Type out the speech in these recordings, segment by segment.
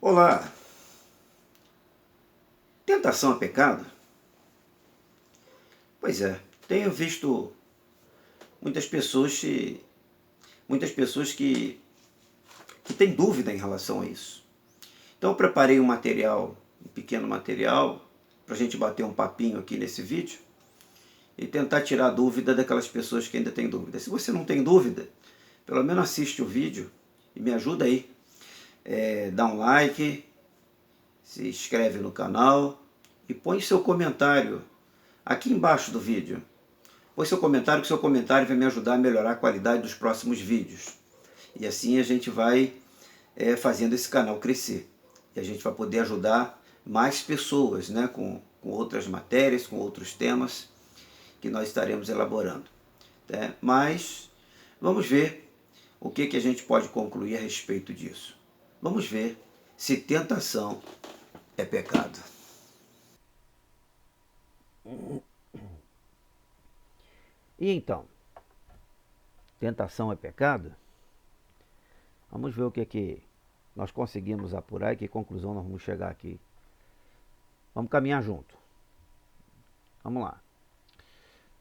Olá, tentação é pecado? Pois é, tenho visto muitas pessoas que, muitas pessoas que têm dúvida em relação a isso. Então eu preparei um pequeno material, para a gente bater um papinho aqui nesse vídeo e tentar tirar a dúvida daquelas pessoas que ainda têm dúvida. Se você não tem dúvida, pelo menos assiste o vídeo e me ajuda aí. Dá um like, se inscreve no canal e põe seu comentário aqui embaixo do vídeo. Põe seu comentário, que seu comentário vai me ajudar a melhorar a qualidade dos próximos vídeos. E assim a gente vai fazendo esse canal crescer. E a gente vai poder ajudar mais pessoas, né, com outras matérias, com outros temas que nós estaremos elaborando. Né? Mas vamos ver o que a gente pode concluir a respeito disso. Vamos ver se tentação é pecado. E então, tentação é pecado? Vamos ver o que nós conseguimos apurar e que conclusão nós vamos chegar aqui. Vamos caminhar junto. Vamos lá.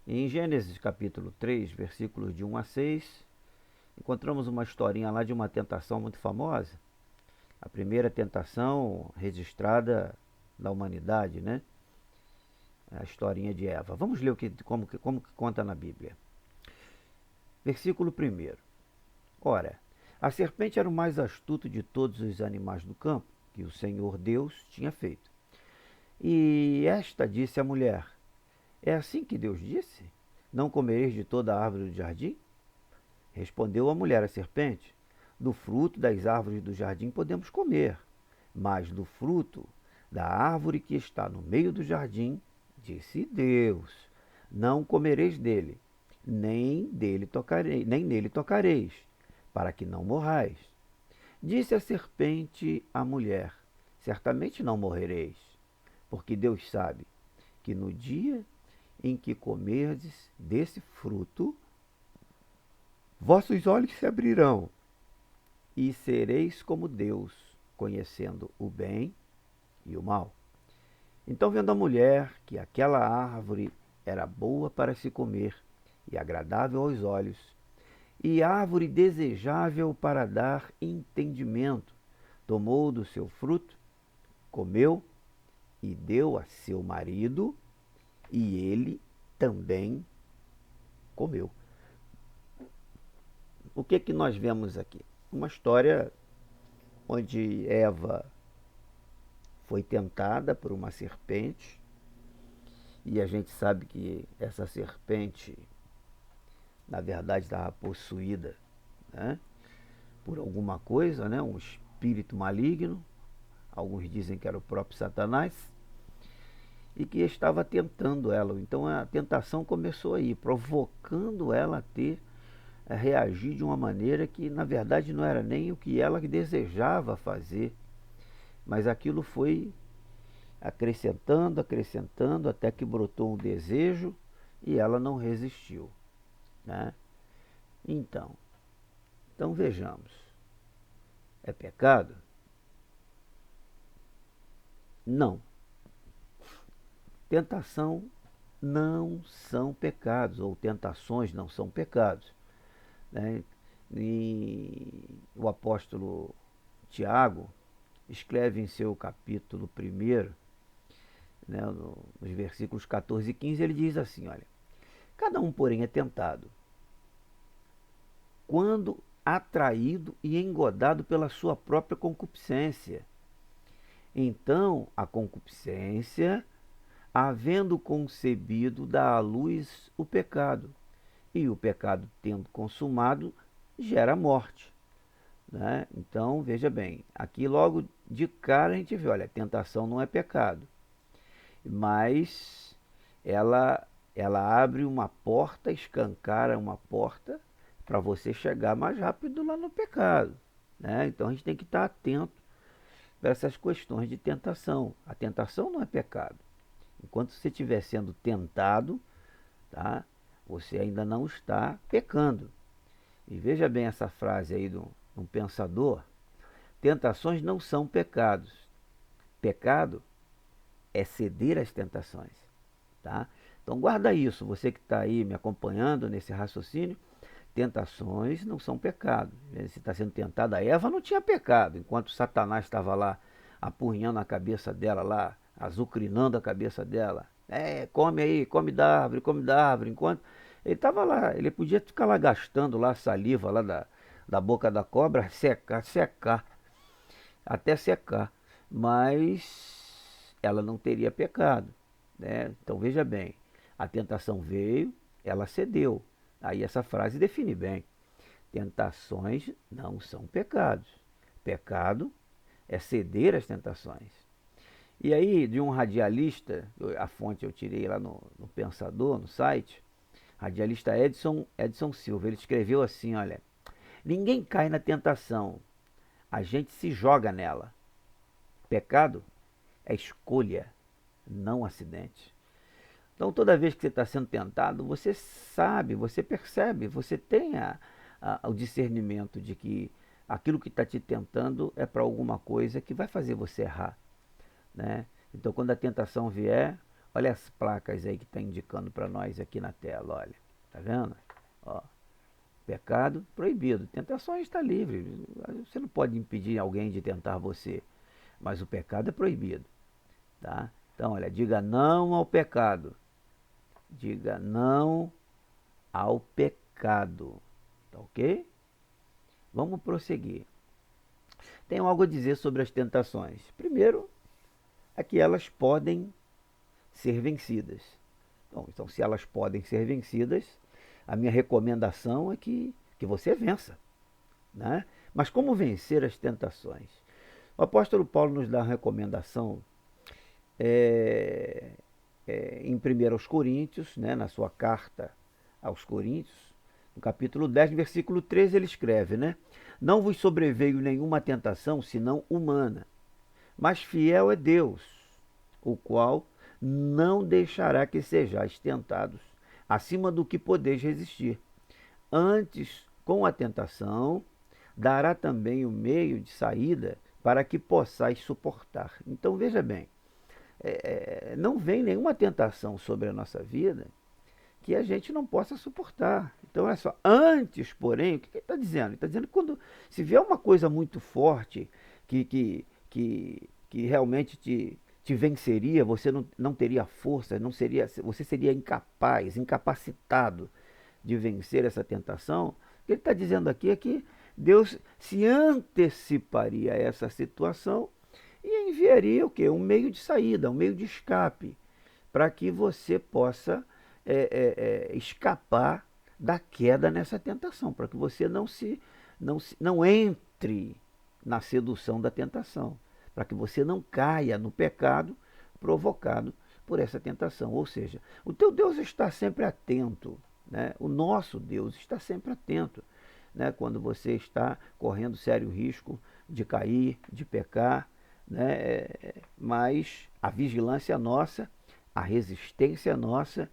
Em Gênesis capítulo 3, versículos de 1 a 6, encontramos uma historinha lá de uma tentação muito famosa. A primeira tentação registrada da humanidade, né? A historinha de Eva. Vamos ler como que conta na Bíblia. Versículo 1. Ora, a serpente era o mais astuto de todos os animais do campo que o Senhor Deus tinha feito. E esta disse à mulher: É assim que Deus disse? Não comereis de toda a árvore do jardim? Respondeu a mulher à serpente: Do fruto das árvores do jardim podemos comer, mas do fruto da árvore que está no meio do jardim, disse Deus: Não comereis dele, nem nele tocareis, para que não morrais. Disse a serpente à mulher: Certamente não morrereis, porque Deus sabe que no dia em que comerdes desse fruto, vossos olhos se abrirão e sereis como Deus, conhecendo o bem e o mal. Então, vendo a mulher que aquela árvore era boa para se comer e agradável aos olhos, e árvore desejável para dar entendimento, tomou do seu fruto, comeu e deu a seu marido, e ele também comeu. O que nós vemos aqui? Uma história onde Eva foi tentada por uma serpente, e a gente sabe que essa serpente, na verdade, estava possuída, né, por alguma coisa, né, um espírito maligno. Alguns dizem que era o próprio Satanás, e que estava tentando ela. Então a tentação começou aí, provocando ela a reagir de uma maneira que, na verdade, não era nem o que ela desejava fazer, mas aquilo foi acrescentando, acrescentando, até que brotou um desejo e ela não resistiu, né? Então, então vejamos, é pecado? Não. Tentação não são pecados, ou tentações não são pecados, né? E o apóstolo Tiago escreve em seu capítulo 1, né, nos versículos 14 e 15, ele diz assim: olha, cada um, porém, é tentado quando atraído e engodado pela sua própria concupiscência. Então, a concupiscência, havendo concebido, dá à luz o pecado. E o pecado, tendo consumado, gera morte. Né? Então, veja bem, aqui logo de cara a gente vê, olha, tentação não é pecado, mas ela, ela abre uma porta, escancara uma porta para você chegar mais rápido lá no pecado. Né? Então a gente tem que estar atento para essas questões de tentação. A tentação não é pecado. Enquanto você estiver sendo tentado, tá? Você ainda não está pecando. E veja bem essa frase aí de um pensador. Tentações não são pecados. Pecado é ceder às tentações. Tá? Então guarda isso, você que está aí me acompanhando nesse raciocínio. Tentações não são pecado. Se está sendo tentada, a Eva não tinha pecado, enquanto Satanás estava lá apurrinhando a cabeça dela, lá, azucrinando a cabeça dela. Come aí, come da árvore, enquanto ele estava lá, ele podia ficar lá gastando lá a saliva lá da boca da cobra, secar, até secar, mas ela não teria pecado, né? Então veja bem, a tentação veio, ela cedeu. Aí essa frase define bem. Tentações não são pecados. Pecado é ceder às tentações. E aí, de um radialista, a fonte eu tirei lá no Pensador, no site, radialista Edson Silva, ele escreveu assim, olha, ninguém cai na tentação, a gente se joga nela. Pecado é escolha, não acidente. Então, toda vez que você está sendo tentado, você sabe, você percebe, você tem o discernimento de que aquilo que está te tentando é para alguma coisa que vai fazer você errar, né? Então, quando a tentação vier, olha as placas aí que está indicando para nós aqui na tela, olha, tá vendo? Ó, pecado proibido, tentações está livre, você não pode impedir alguém de tentar você, mas o pecado é proibido, tá? Então, olha, diga não ao pecado. Diga não ao pecado. Tá ok? Vamos prosseguir. Tenho algo a dizer sobre as tentações. Primeiro, é que elas podem ser vencidas. Então, se elas podem ser vencidas, a minha recomendação é que você vença, né? Mas como vencer as tentações? O apóstolo Paulo nos dá uma recomendação em 1 Coríntios, né, na sua carta aos Coríntios, no capítulo 10, versículo 13, ele escreve, né? Não vos sobreveio nenhuma tentação, senão humana, mas fiel é Deus, o qual não deixará que sejais tentados, acima do que podeis resistir. Antes, com a tentação, dará também o meio de saída para que possais suportar. Então, veja bem, não vem nenhuma tentação sobre a nossa vida que a gente não possa suportar. Então, olha só, antes, porém, o que ele está dizendo? Ele está dizendo que quando se vier uma coisa muito forte que realmente te venceria, você não teria força, você seria incapacitado de vencer essa tentação. O que ele está dizendo aqui é que Deus se anteciparia a essa situação e enviaria o quê? Um meio de saída, um meio de escape, para que você possa escapar da queda nessa tentação, para que você não entre na sedução da tentação, para que você não caia no pecado provocado por essa tentação. Ou seja, o teu Deus está sempre atento, né? O nosso Deus está sempre atento, né? Quando você está correndo sério risco de cair, de pecar, né? Mas a vigilância nossa, a resistência nossa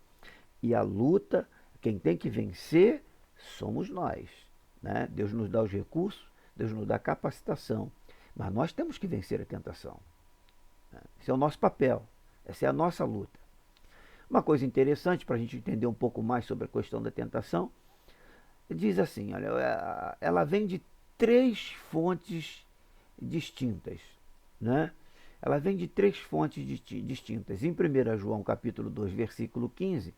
e a luta, quem tem que vencer somos nós, né? Deus nos dá os recursos, Deus nos dá a capacitação, mas nós temos que vencer a tentação. Esse é o nosso papel, essa é a nossa luta. Uma coisa interessante para a gente entender um pouco mais sobre a questão da tentação, diz assim, olha, ela vem de 3 fontes distintas, né? Ela vem de 3 fontes distintas. Em 1 João capítulo 2, versículo 15,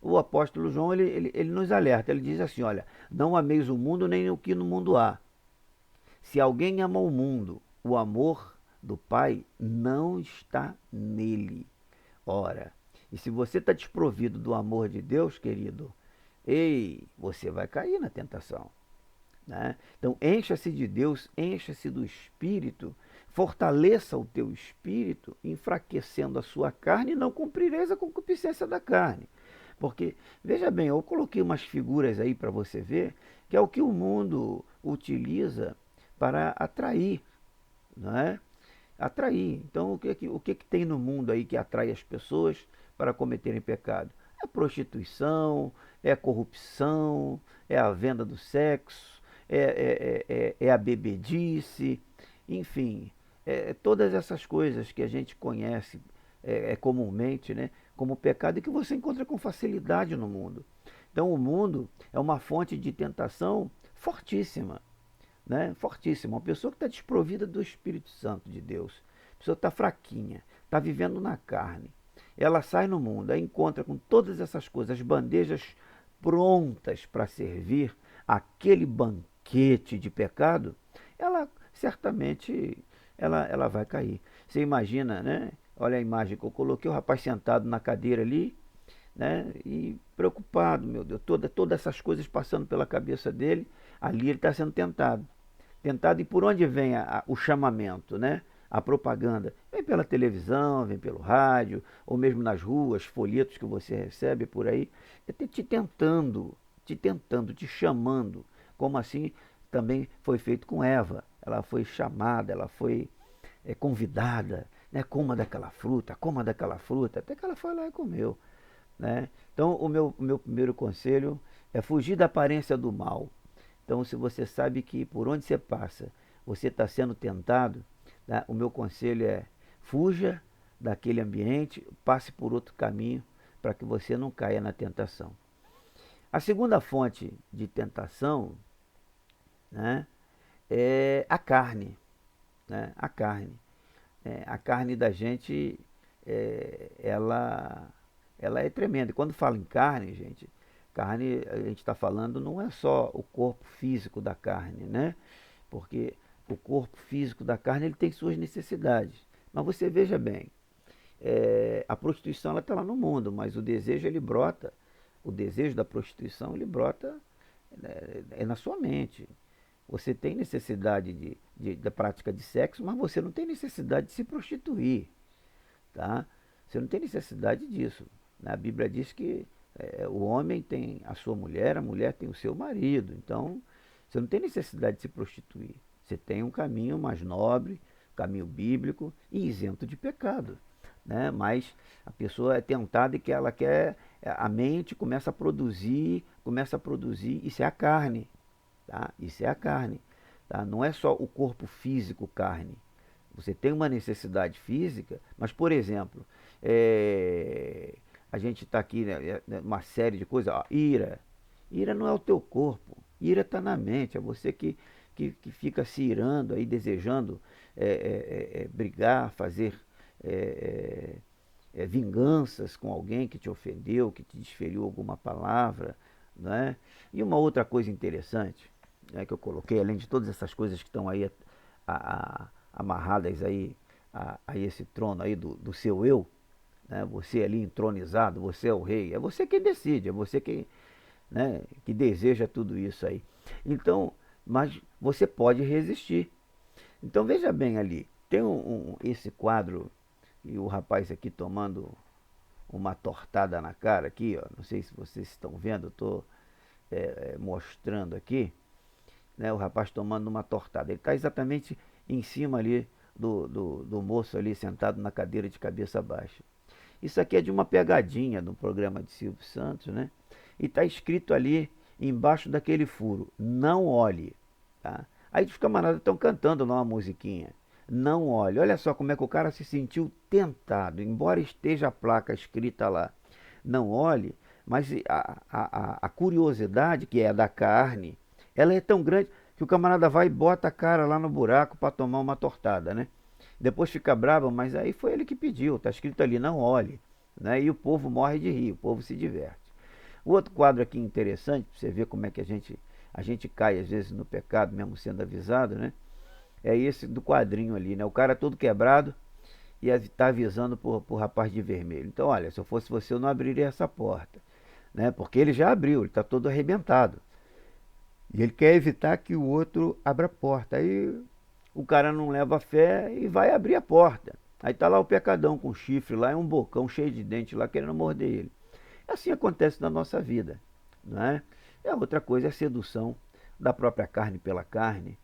o apóstolo João ele nos alerta, ele diz assim, olha, não ameis o mundo nem o que no mundo há. Se alguém ama o mundo, o amor do Pai não está nele. Ora, e se você está desprovido do amor de Deus, querido, você vai cair na tentação, né? Então, encha-se de Deus, encha-se do Espírito, fortaleça o teu espírito, enfraquecendo a sua carne, e não cumprireis a concupiscência da carne. Porque, veja bem, eu coloquei umas figuras aí para você ver, que é o que o mundo utiliza para atrair, não é? Atrair. Então, o que tem no mundo aí que atrai as pessoas para cometerem pecado? É prostituição, é corrupção, é a venda do sexo, é a bebedice, enfim, todas essas coisas que a gente conhece comumente, né, como pecado e que você encontra com facilidade no mundo. Então o mundo é uma fonte de tentação fortíssima, né? Fortíssima. Uma pessoa que está desprovida do Espírito Santo de Deus, a pessoa está fraquinha, está vivendo na carne. Ela sai no mundo, aí encontra com todas essas coisas, as bandejas prontas para servir aquele banquete de pecado, ela certamente ela vai cair. Você imagina, né? Olha a imagem que eu coloquei, o rapaz sentado na cadeira ali, né? E preocupado, meu Deus, todas essas coisas passando pela cabeça dele, ali ele está sendo tentado. Tentado, e por onde vem o chamamento, né? A propaganda? Vem pela televisão, vem pelo rádio, ou mesmo nas ruas, folhetos que você recebe por aí, te tentando, te chamando, como assim também foi feito com Eva. Ela foi chamada, ela foi convidada, né? Coma daquela fruta, até que ela foi lá e comeu, né? Então o meu primeiro conselho é fugir da aparência do mal. Então, se você sabe que por onde você passa, você está sendo tentado, né? O meu conselho é fuja daquele ambiente, passe por outro caminho para que você não caia na tentação. A segunda fonte de tentação, né, é a carne, né? A carne. A carne da gente, ela é tremenda. E quando fala em carne, gente, carne, a gente está falando, não é só o corpo físico da carne, né? Porque o corpo físico da carne, ele tem suas necessidades. Mas você veja bem, a prostituição ela está lá no mundo, mas o desejo ele brota, o desejo da prostituição ele brota na sua mente. Você tem necessidade da prática de sexo, mas você não tem necessidade de se prostituir, tá? Você não tem necessidade disso. A Bíblia diz que o homem tem a sua mulher, a mulher tem o seu marido. Então, você não tem necessidade de se prostituir. Você tem um caminho mais nobre, caminho bíblico e isento de pecado, né? Mas a pessoa é tentada e que ela quer, a mente começa a produzir, isso é a carne, tá? Isso é a carne, tá? Não é só o corpo físico carne. Você tem uma necessidade física, mas, por exemplo, a gente está aqui, né, uma série de coisas, ó, ira. Ira não é o teu corpo, ira está na mente, é você que fica se irando aí, desejando brigar, fazer vinganças com alguém que te ofendeu, que te desferiu alguma palavra, né? E uma outra coisa interessante, né, que eu coloquei, além de todas essas coisas que estão aí amarradas aí a esse trono aí do seu eu, né? Você ali entronizado, você é o rei, é você quem decide, é você quem, né, que deseja tudo isso aí. Então, mas você pode resistir. Então veja bem ali, tem esse quadro e o rapaz aqui tomando uma tortada na cara aqui, ó, não sei se vocês estão vendo, eu estou mostrando aqui, né, o rapaz tomando uma tortada. Ele está exatamente em cima ali do moço ali sentado na cadeira de cabeça baixa. Isso aqui é de uma pegadinha do programa de Silvio Santos, né? E está escrito ali embaixo daquele furo, não olhe, tá? Aí os camaradas estão cantando lá uma musiquinha, não olhe. Olha só como é que o cara se sentiu tentado, embora esteja a placa escrita lá, não olhe, mas a curiosidade, que é a da carne, ela é tão grande que o camarada vai e bota a cara lá no buraco para tomar uma tortada, né? Depois fica bravo, mas aí foi ele que pediu, está escrito ali, não olhe, né? E o povo morre de rir, o povo se diverte. O outro quadro aqui interessante, para você ver como é que a gente cai às vezes no pecado, mesmo sendo avisado, né? É esse do quadrinho ali, né? O cara todo quebrado e está avisando pro rapaz de vermelho. Então, olha, se eu fosse você, eu não abriria essa porta, né? Porque ele já abriu, ele está todo arrebentado. E ele quer evitar que o outro abra a porta. Aí o cara não leva fé e vai abrir a porta. Aí tá lá o pecadão com chifre lá, é um bocão cheio de dente lá querendo morder ele. Assim acontece na nossa vida, não é? E a outra coisa é a sedução da própria carne pela carne,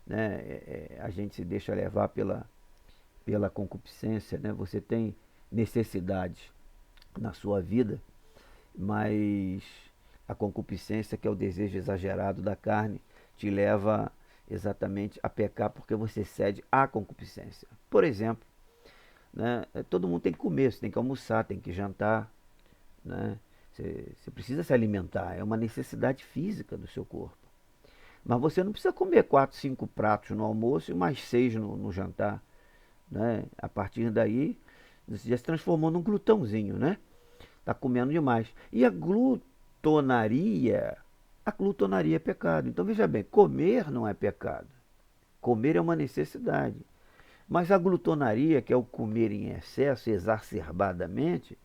né? A gente se deixa levar pela concupiscência, né? Você tem necessidades na sua vida, mas a concupiscência, que é o desejo exagerado da carne, te leva exatamente a pecar porque você cede à concupiscência. Por exemplo, né, todo mundo tem que comer, você tem que almoçar, tem que jantar, né? Você precisa se alimentar, é uma necessidade física do seu corpo. Mas você não precisa comer 4, 5 pratos no almoço e mais 6 no jantar, né? A partir daí, você já se transformou num glutãozinho, né? Está comendo demais. E a glutonaria é pecado. Então veja bem, comer não é pecado. Comer é uma necessidade. Mas a glutonaria, que é o comer em excesso, exacerbadamente,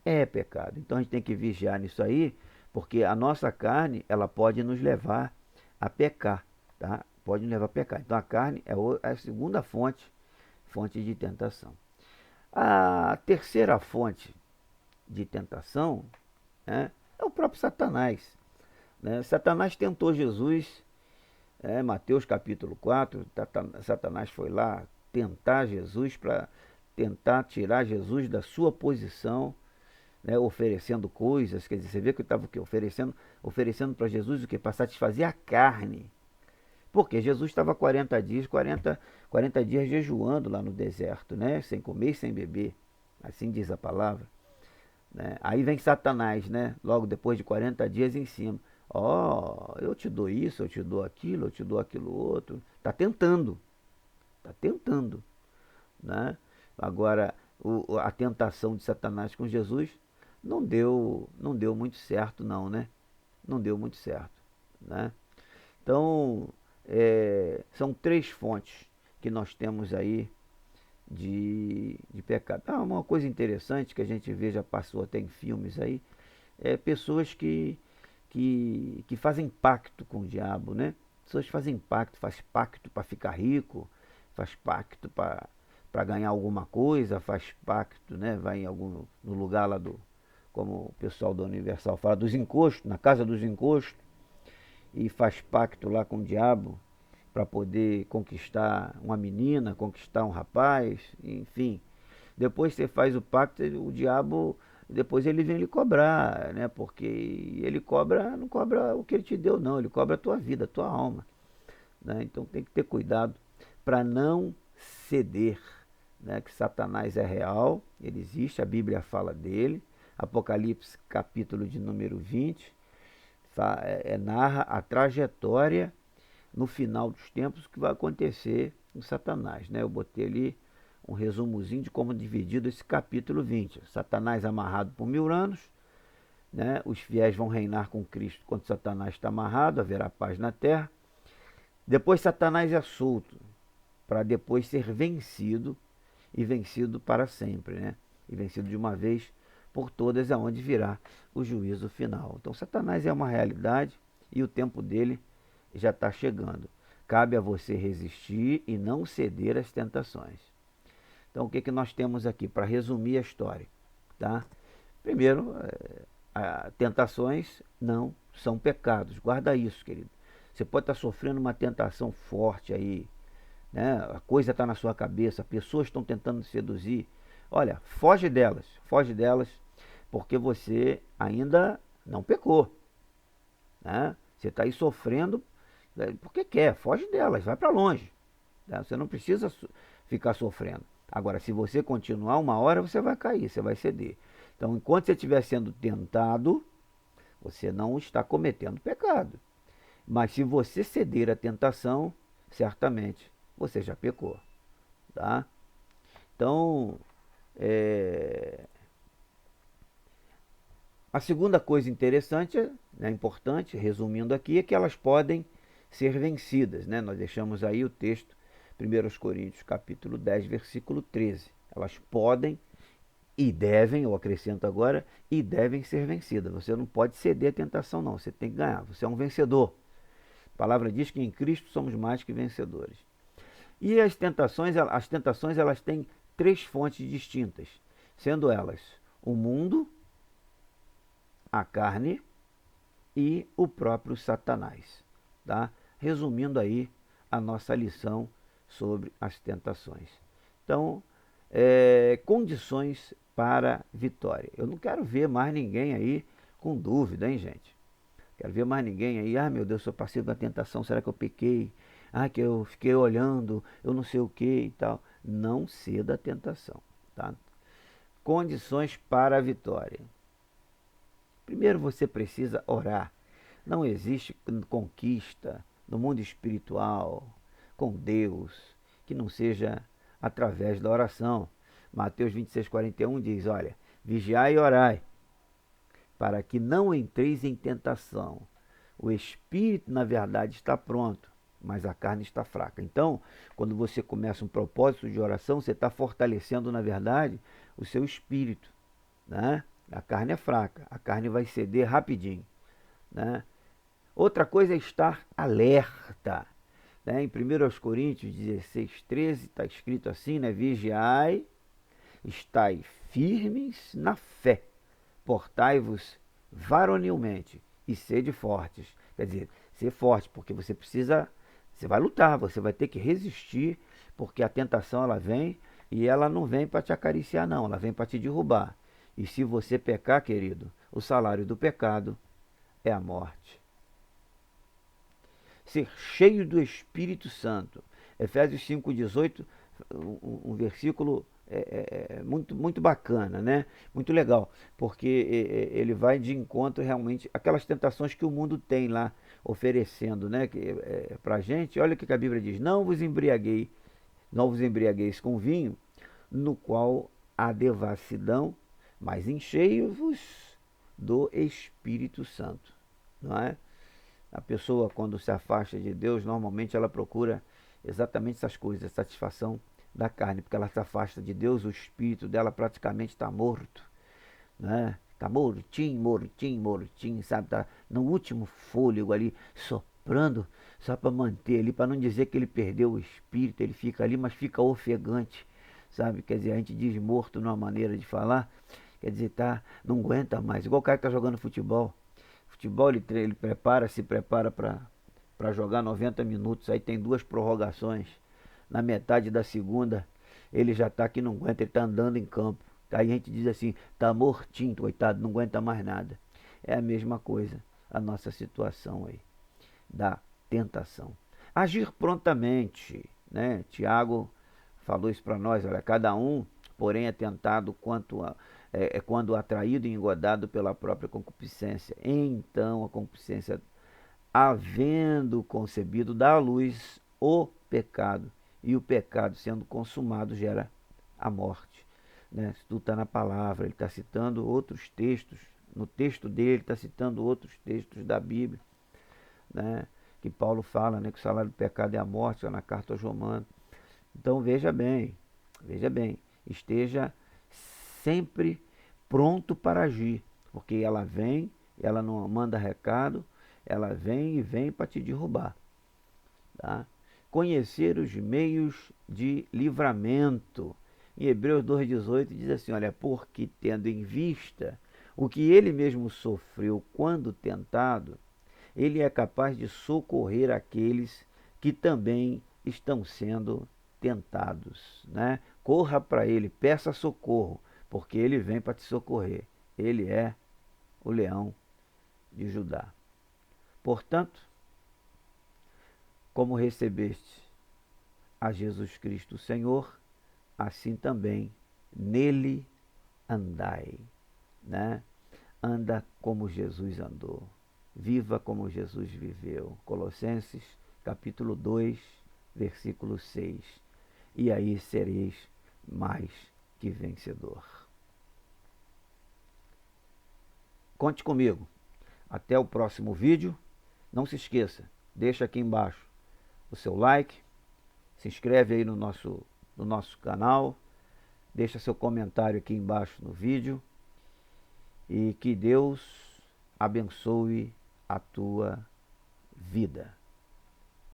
é pecado. Então a gente tem que vigiar nisso aí, porque a nossa carne, ela pode nos levar a pecar, tá? Pode nos levar a pecar. Então a carne é a segunda fonte de tentação. A terceira fonte de tentação, né, é o próprio Satanás. Né? Satanás tentou Jesus, Mateus capítulo 4, Satanás foi lá tentar Jesus para tentar tirar Jesus da sua posição, né, oferecendo coisas, quer dizer, você vê que ele estava oferecendo para Jesus o que? Para satisfazer a carne. Porque Jesus estava 40 dias jejuando lá no deserto, né, sem comer e sem beber, assim diz a palavra. Né? Aí vem Satanás, né? Logo depois de 40 dias em cima. Ó, eu te dou isso, eu te dou aquilo outro. Tá tentando, né? Agora, a tentação de Satanás com Jesus não deu muito certo não, né? Não deu muito certo, né? Então, são três fontes que nós temos aí de pecado. Uma coisa interessante que a gente vê, já passou até em filmes aí, pessoas que fazem pacto com o diabo, né? Pessoas fazem pacto, faz pacto para ficar rico, faz pacto para ganhar alguma coisa, faz pacto, né? Vai em algum no lugar lá como o pessoal da Universal fala, dos encostos, na casa dos encostos, e faz pacto lá com o diabo para poder conquistar uma menina, conquistar um rapaz, enfim. Depois você faz o pacto, o diabo, depois ele vem lhe cobrar, né? Porque ele cobra, não cobra o que ele te deu, não, ele cobra a tua vida, a tua alma, né? Então tem que ter cuidado para não ceder, né? Que Satanás é real, ele existe, a Bíblia fala dele, Apocalipse capítulo de número 20, narra a trajetória no final dos tempos que vai acontecer com Satanás, né? Eu botei ali um resumozinho de como é dividido esse capítulo 20. Satanás amarrado por 1000 anos, né? Os fiéis vão reinar com Cristo quando Satanás está amarrado, haverá paz na terra. Depois Satanás é solto, para depois ser vencido, e vencido para sempre, né? E vencido de uma vez por todas, aonde virá o juízo final. Então Satanás é uma realidade e o tempo dele já está chegando. Cabe a você resistir e não ceder às tentações. Então o que nós temos aqui para resumir a história? Tá? Primeiro, tentações não são pecados. Guarda isso, querido. Você pode estar sofrendo uma tentação forte aí, né? A coisa está na sua cabeça, pessoas estão tentando te seduzir. Olha, foge delas, porque você ainda não pecou, né? Você está aí sofrendo porque quer, foge delas, vai para longe, né? Você não precisa ficar sofrendo. Agora, se você continuar, uma hora você vai cair, você vai ceder. Então, enquanto você estiver sendo tentado, você não está cometendo pecado. Mas se você ceder à tentação, certamente você já pecou, tá? Então, a segunda coisa interessante, né, importante, resumindo aqui, é que elas podem ser vencidas, né? Nós deixamos aí o texto, 1 Coríntios capítulo 10, versículo 13. Elas podem e devem, eu acrescento agora, e devem ser vencidas. Você não pode ceder à tentação, não. Você tem que ganhar. Você é um vencedor. A palavra diz que em Cristo somos mais que vencedores. E as tentações elas têm três fontes distintas, sendo elas o mundo, a carne e o próprio Satanás. Tá? Resumindo aí a nossa lição sobre as tentações. Então, condições para vitória. Eu não quero ver mais ninguém aí com dúvida, hein, gente? Quero ver mais ninguém aí, meu Deus, sou passivo da tentação, será que eu pequei? Ah, que eu fiquei olhando, eu não sei o que e tal. Não ceda à tentação, tá? Condições para a vitória. Primeiro você precisa orar. Não existe conquista no mundo espiritual, com Deus, que não seja através da oração. Mateus 26:41 diz, olha, vigiai e orai, para que não entreis em tentação. O espírito, na verdade, está pronto, mas a carne está fraca. Então, quando você começa um propósito de oração, você está fortalecendo, na verdade, o seu espírito, né? A carne é fraca, a carne vai ceder rapidinho, né? Outra coisa é estar alerta, né? Em 1 Coríntios 16:13 está escrito assim, né? Vigiai, estai firmes na fé, portai-vos varonilmente e sede fortes. Quer dizer, ser forte, porque você precisa, você vai lutar, você vai ter que resistir, porque a tentação ela vem e ela não vem para te acariciar não, ela vem para te derrubar. E se você pecar, querido, o salário do pecado é a morte. Ser cheio do Espírito Santo. Efésios 5:18, um versículo muito bacana, né? Muito legal, porque ele vai de encontro realmente aquelas tentações que o mundo tem lá oferecendo, né? Para a gente, olha o que a Bíblia diz: não vos embriagueis com vinho, no qual há devassidão, mas enchei-vos do Espírito Santo, não é? A pessoa, quando se afasta de Deus, normalmente ela procura exatamente essas coisas, a satisfação da carne, porque ela se afasta de Deus, o espírito dela praticamente está morto, né? Está mortinho, mortinho, mortinho, sabe? Está no último fôlego ali, soprando, só para manter ali, para não dizer que ele perdeu o espírito, ele fica ali, mas fica ofegante, sabe? Quer dizer, a gente diz morto numa maneira de falar, quer dizer, tá, não aguenta mais, igual o cara que está jogando futebol. Futebol ele se prepara para jogar 90 minutos, aí tem duas prorrogações. Na metade da segunda, ele já está que não aguenta, ele está andando em campo. Aí a gente diz assim, está mortinho, coitado, não aguenta mais nada. É a mesma coisa, a nossa situação aí, da tentação. Agir prontamente, né? Tiago falou isso para nós, olha, cada um, porém, é tentado quando atraído e engodado pela própria concupiscência. Então a concupiscência, havendo concebido, dá à luz o pecado. E o pecado, sendo consumado, gera a morte. Né? Isso tudo está na palavra, ele está citando outros textos. No texto dele, está citando outros textos da Bíblia, né? Que Paulo fala, né, que o salário do pecado é a morte, lá na carta aos Romanos. Então veja bem, esteja sempre pronto para agir, porque ela vem, ela não manda recado, ela vem e vem para te derrubar, tá? Conhecer os meios de livramento. Em Hebreus 2:18 diz assim, olha, porque tendo em vista o que ele mesmo sofreu quando tentado, ele é capaz de socorrer aqueles que também estão sendo tentados, né? Corra para ele, peça socorro, porque ele vem para te socorrer. Ele é o leão de Judá. Portanto, como recebeste a Jesus Cristo Senhor, assim também nele andai, né? Anda como Jesus andou. Viva como Jesus viveu. Colossenses capítulo 2, versículo 6. E aí sereis mais que vencedor. Conte comigo. Até o próximo vídeo. Não se esqueça, deixa aqui embaixo o seu like, se inscreve aí no nosso canal, deixa seu comentário aqui embaixo no vídeo e que Deus abençoe a tua vida.